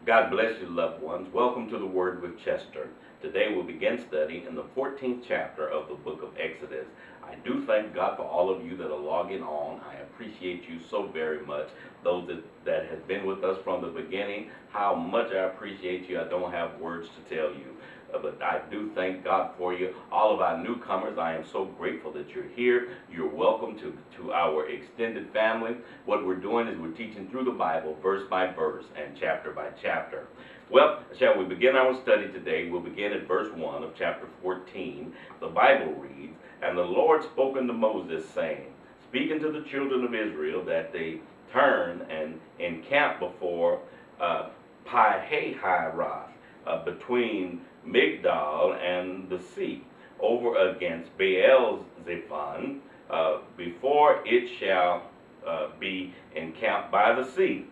God bless you, loved ones. Welcome to the Word with Chester. Today we'll begin study in the 14th chapter of the book of Exodus. I do thank God for all of you that are logging on. I appreciate you so very much. Those that have been with us from the beginning, how much I appreciate you. I don't have words to tell you. But I do thank God for you. All of our newcomers, I am so grateful that you're here. You're welcome to our extended family. What we're doing is we're teaching through the Bible, verse by verse and chapter by chapter. Well, shall we begin our study today? We'll begin at verse 1 of chapter 14. The Bible reads, "And the Lord spoke unto Moses, saying, speaking to the children of Israel, that they turn and encamp before Pi-hahiroth, between Migdal and the sea, over against Baal-zephon, before it shall be encamped by the sea."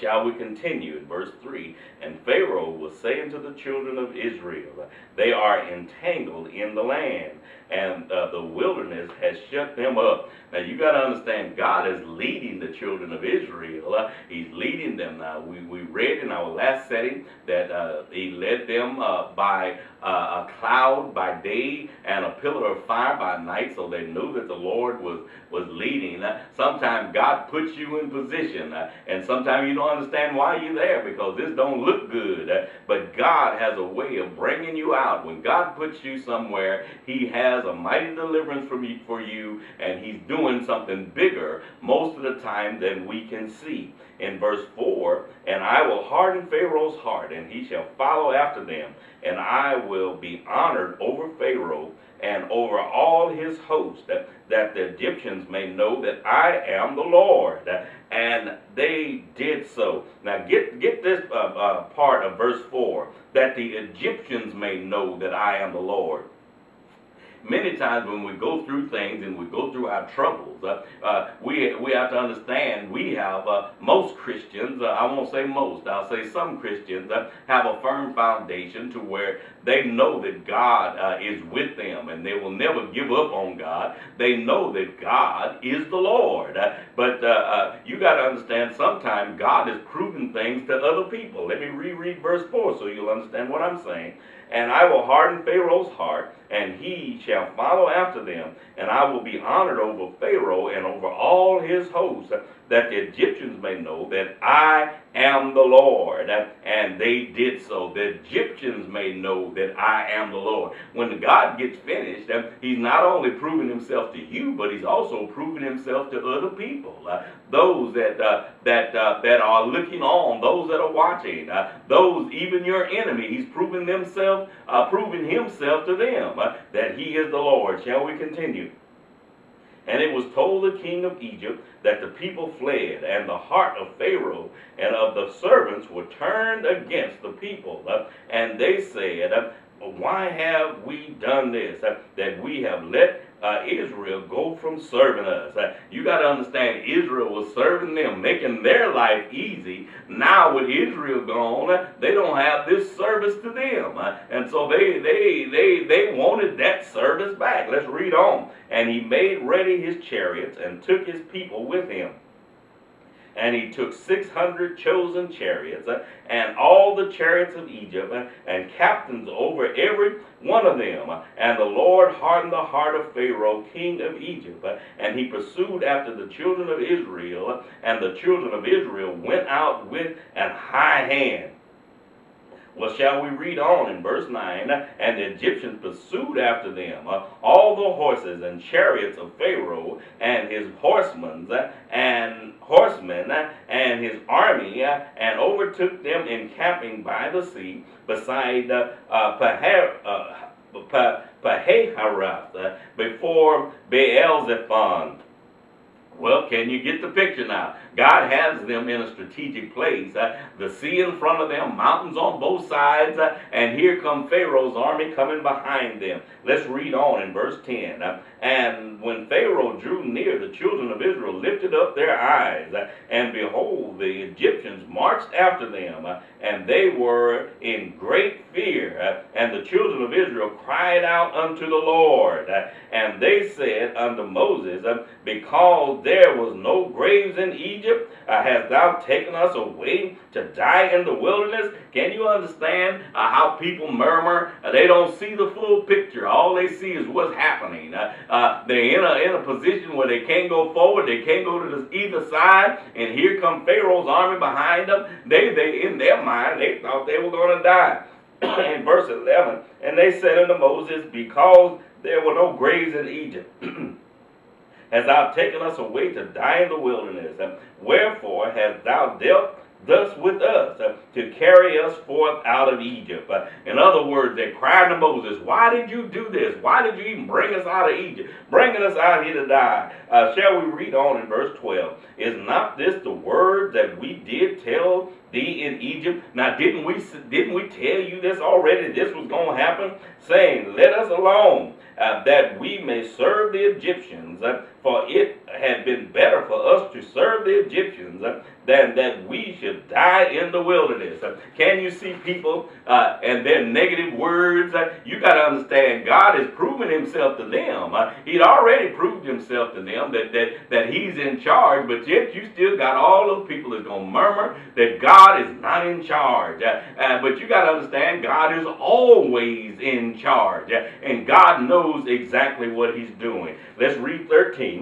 Shall we continue in verse 3? "And Pharaoh will say unto the children of Israel, they are entangled in the land, and the wilderness has shut them up." Now you got to understand, God is leading the children of Israel. He's leading them now. We read in our last setting that he led them by a cloud by day and a pillar of fire by night, so they knew that the Lord was leading. Sometimes God puts you in position, and sometimes you don't understand why you're there, because this don't look good. But God has a way of bringing you out. When God puts you somewhere, He has a mighty deliverance for you, and He's doing something bigger most of the time than we can see. In verse 4, "And I will harden Pharaoh's heart, and he shall follow after them, and I will be honored over Pharaoh and over all his host, that the Egyptians may know that I am the Lord." And they did so. Now get this part of verse 4, "that the Egyptians may know that I am the Lord." Many times when we go through things and we go through our troubles, we have to understand we have, most Christians, I won't say most, I'll say some Christians, have a firm foundation to where they know that God is with them, and they will never give up on God. They know that God is the Lord. But you got to understand, sometimes God is proving things to other people. Let me reread verse 4 so you'll understand what I'm saying. "And I will harden Pharaoh's heart, and he shall follow after them, and I will be honored over Pharaoh and over all his hosts, that the Egyptians may know that I am the Lord." And they did so. The Egyptians may know that I am the Lord. When God gets finished, He's not only proving Himself to you, but He's also proving Himself to other people. Those that are looking on, those that are watching, those, even your enemy, He's proving Himself to them, that He is the Lord. Shall we continue? "And it was told the king of Egypt that the people fled, and the heart of Pharaoh and of the servants were turned against the people. And they said, Why have we done this, that we have let Israel go from serving us?" You got to understand, Israel was serving them, making their life easy. Now with Israel gone, they don't have this service to them, and so they wanted that service back. Let's read on. "And he made ready his chariots and took his people with him. And he took 600 chosen chariots, and all the chariots of Egypt, and captains over every one of them. And the Lord hardened the heart of Pharaoh, king of Egypt, and he pursued after the children of Israel, and the children of Israel went out with an high hand." Well, shall we read on in verse 9? "And the Egyptians pursued after them all the horses and chariots of Pharaoh, and his horsemen and his army, and overtook them encamping by the sea beside Pi-hahiroth, before Baal-zephon." Well, can you get the picture now? God has them in a strategic place. The sea in front of them, mountains on both sides, and here come Pharaoh's army coming behind them. Let's read on in verse 10. "And when Pharaoh Pharaoh drew near, the children of Israel lifted up their eyes, and behold, the Egyptians marched after them, and they were in great fear. And the children of Israel cried out unto the Lord, and they said unto Moses, because there was no graves in Egypt, hast thou taken us away to die in the wilderness? Can you understand how people murmur? They don't see the full picture. All they see is what's happening. They're in a position where they can't go forward, they can't go to either side, and here come Pharaoh's army behind them. They in their mind, they thought they were going to die. In verse 11, and they said unto Moses, because there were no graves in Egypt, hast thou taken us away to die in the wilderness? Wherefore hast thou dealt thus with us, to carry us forth out of Egypt? In other words, they cried to Moses, why did you do this? Why did you even bring us out of Egypt, bringing us out here to die? Shall we read on in verse 12? Is not this the word that we did tell thee in Egypt? Now didn't we tell you this already? This was going to happen, saying, let us alone, that we may serve the Egyptians, for it had been better for us to serve the Egyptians than that we should die in the wilderness. Can you see people and their negative words? You got to understand, God has proven himself to them. He'd already proved himself to them that he's in charge, but yet you still got all those people that's going to murmur that God is not in charge. But you got to understand, God is always in charge, and God knows exactly what he's doing. Let's read 13.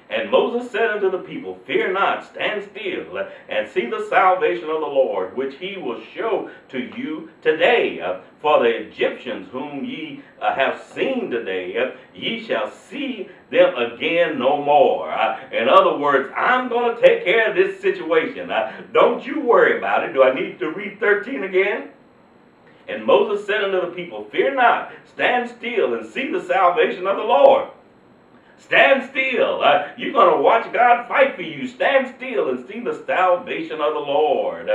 And Moses said unto the people, fear not, stand still, and see the salvation of the Lord, which he will show to you today. For the Egyptians whom ye have seen today, ye shall see them again no more. In other words, I'm going to take care of this situation. Don't you worry about it. Do I need to read 13 again? And Moses said unto the people, fear not, stand still, and see the salvation of the Lord. Stand still. You're going to watch God fight for you. Stand still and see the salvation of the Lord,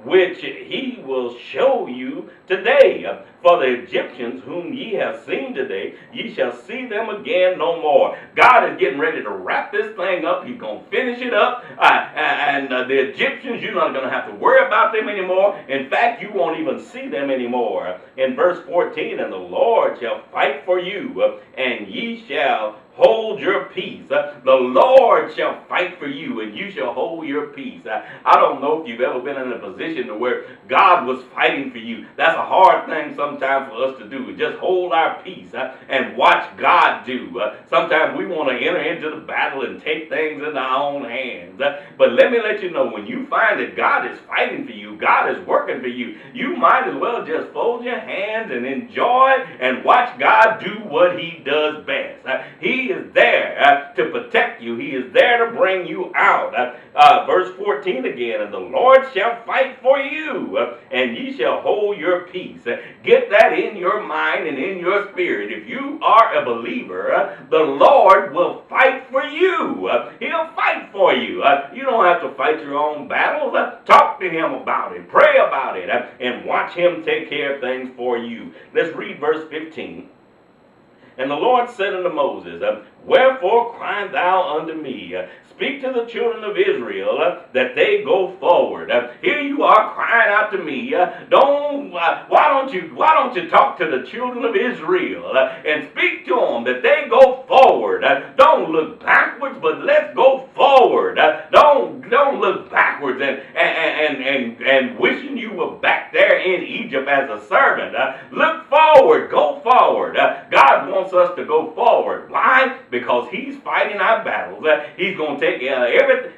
which he will show you today. For the Egyptians whom ye have seen today, ye shall see them again no more. God is getting ready to wrap this thing up. He's going to finish it up. And the Egyptians, you're not going to have to worry about them anymore. In fact, you won't even see them anymore. In verse 14, and the Lord shall fight for you, and ye shall hold your peace. The Lord shall fight for you, and you shall hold your peace. I don't know if you've ever been in a position to where God was fighting for you. That's a hard thing sometimes for us to do, just hold our peace and watch God do. Sometimes we want to enter into the battle and take things into our own hands. But let me let you know, when you find that God is fighting for you, God is working for you, you might as well just fold your hands and enjoy and watch God do what he does best. He is there to protect you. He is there to bring you out. Verse 14 again, and the Lord shall fight for you, and ye shall hold your peace. Get that in your mind and in your spirit. If you are a believer, the Lord will fight for you. He'll fight for you. You don't have to fight your own battles. Talk to him about it. Pray about it. And watch him take care of things for you. Let's read verse 15. And the Lord said unto Moses, wherefore cry thou unto me? Speak to the children of Israel that they go forward. Here you are crying out to me. Why don't you talk to the children of Israel and speak to them that they go forward? Don't look backwards, but let's go forward. Don't look backwards and wishing you were back there in Egypt as a servant. Look forward. Go forward. God wants us to go forward. Why? Because he's fighting our battles. He's going to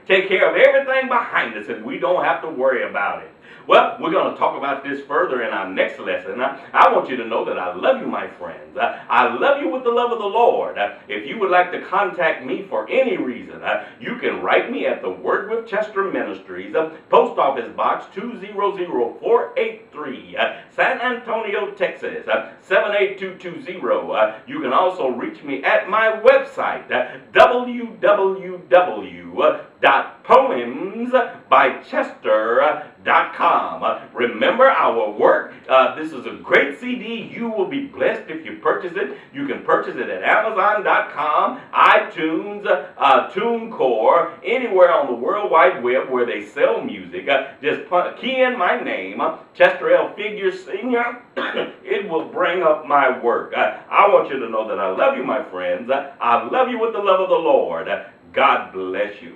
take care of everything behind us, and we don't have to worry about it. Well, we're going to talk about this further in our next lesson. I want you to know that I love you, my friends. I love you with the love of the Lord. If you would like to contact me for any reason, you can write me at the Word with Chester Ministries, Post Office Box 200483, San Antonio, Texas, 78220. You can also reach me at my website, www.chester www.poems.chester.com. Remember our work. This is a great CD. You will be blessed if you purchase it. You can purchase it at Amazon.com, iTunes, TuneCore, anywhere on the World Wide Web where they sell music. Just key in my name, Chester L. Figure Sr. It will bring up my work. I want you to know that I love you, my friends. I love you with the love of the Lord. God bless you.